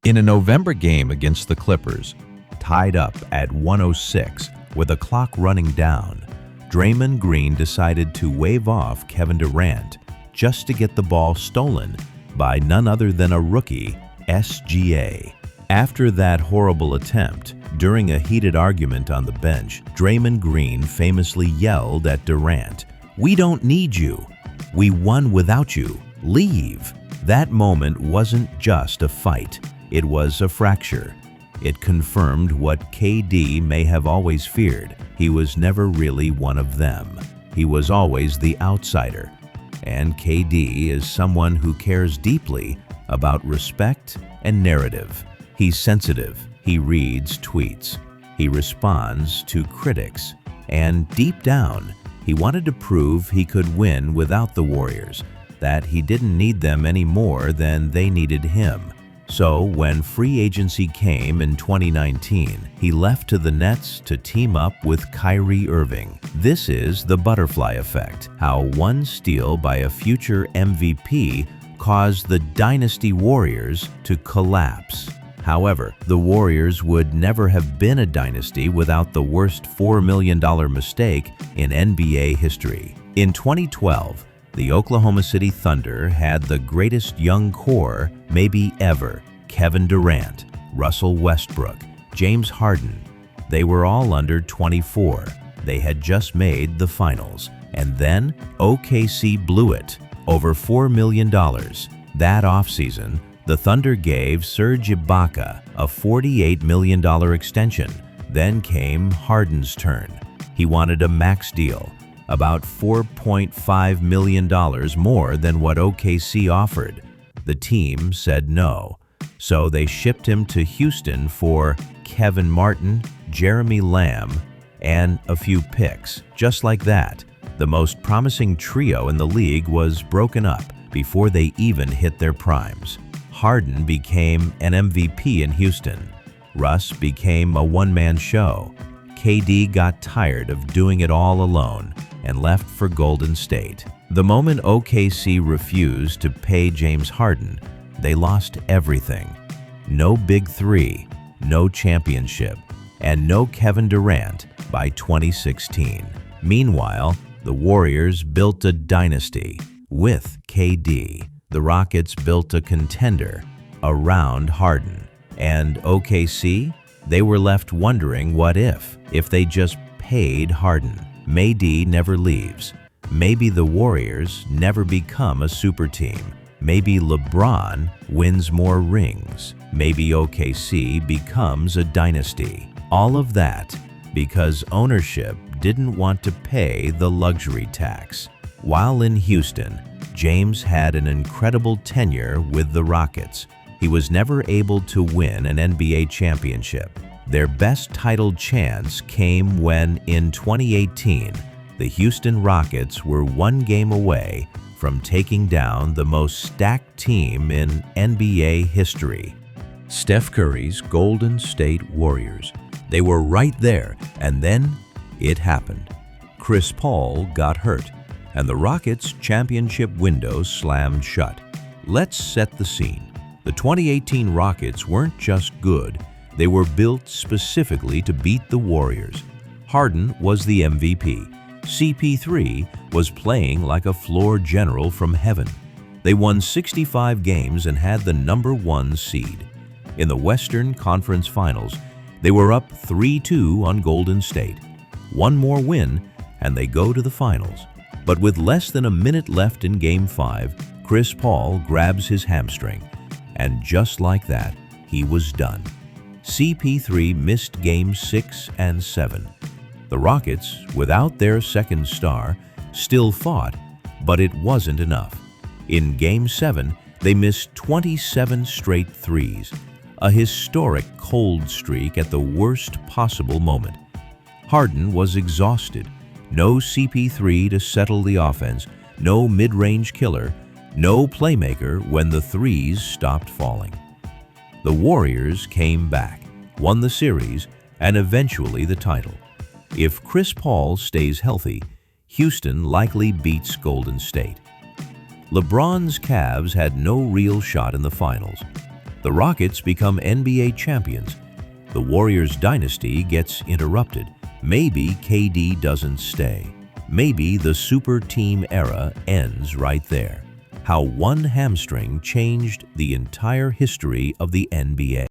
In a November game against the Clippers, tied up at 106 with the clock running down, Draymond Green decided to wave off Kevin Durant just to get the ball stolen by none other than a rookie, SGA. After that horrible attempt, during a heated argument on the bench, Draymond Green famously yelled at Durant, "We don't need you. We won without you. Leave." That moment wasn't just a fight. It was a fracture. It confirmed what KD may have always feared. He was never really one of them. He was always the outsider. And KD is someone who cares deeply about respect and narrative. He's sensitive. He reads tweets. He responds to critics. And deep down, he wanted to prove he could win without the Warriors, that he didn't need them any more than they needed him. So when free agency came in 2019, he left to the Nets to team up with Kyrie Irving. This is the butterfly effect, how one steal by a future MVP caused the Dynasty Warriors to collapse. However, the Warriors would never have been a dynasty without the worst $4 million mistake in NBA history. In 2012, the Oklahoma City Thunder had the greatest young core maybe ever: Kevin Durant, Russell Westbrook, James Harden. They were all under 24. They had just made the finals. And then OKC blew it, over $4 million. That offseason, the Thunder gave Serge Ibaka a $48 million extension. Then came Harden's turn. He wanted a max deal, about $4.5 million more than what OKC offered. The team said no, so they shipped him to Houston for Kevin Martin, Jeremy Lamb, and a few picks. Just like that, the most promising trio in the league was broken up before they even hit their primes. Harden became an MVP in Houston. Russ became a one-man show. KD got tired of doing it all alone and left for Golden State. The moment OKC refused to pay James Harden, they lost everything. No Big Three, no championship, and no Kevin Durant by 2016. Meanwhile, the Warriors built a dynasty with KD. The Rockets built a contender around Harden. And OKC, they were left wondering what if they just paid Harden. Maybe never leaves. Maybe the Warriors never become a super team. Maybe LeBron wins more rings. Maybe OKC becomes a dynasty. All of that because ownership didn't want to pay the luxury tax. While in Houston, James had an incredible tenure with the Rockets. He was never able to win an NBA championship. Their best title chance came when, in 2018, the Houston Rockets were one game away from taking down the most stacked team in NBA history, Steph Curry's Golden State Warriors. They were right there, and then it happened. Chris Paul got hurt, and the Rockets' championship window slammed shut. Let's set the scene. The 2018 Rockets weren't just good. They were built specifically to beat the Warriors. Harden was the MVP. CP3 was playing like a floor general from heaven. They won 65 games and had the #1 seed. In the Western Conference Finals, they were up 3-2 on Golden State. One more win, and they go to the finals. But with less than a minute left in Game 5, Chris Paul grabs his hamstring. And just like that, he was done. CP3 missed Games 6 and 7. The Rockets, without their second star, still fought, but it wasn't enough. In Game 7, they missed 27 straight threes, a historic cold streak at the worst possible moment. Harden was exhausted. No CP3 to settle the offense, no mid-range killer, no playmaker when the threes stopped falling. The Warriors came back, won the series, and eventually the title. If Chris Paul stays healthy, Houston likely beats Golden State. LeBron's Cavs had no real shot in the finals. The Rockets become NBA champions. The Warriors' dynasty gets interrupted. Maybe KD doesn't stay. Maybe the super team era ends right there. How one hamstring changed the entire history of the NBA.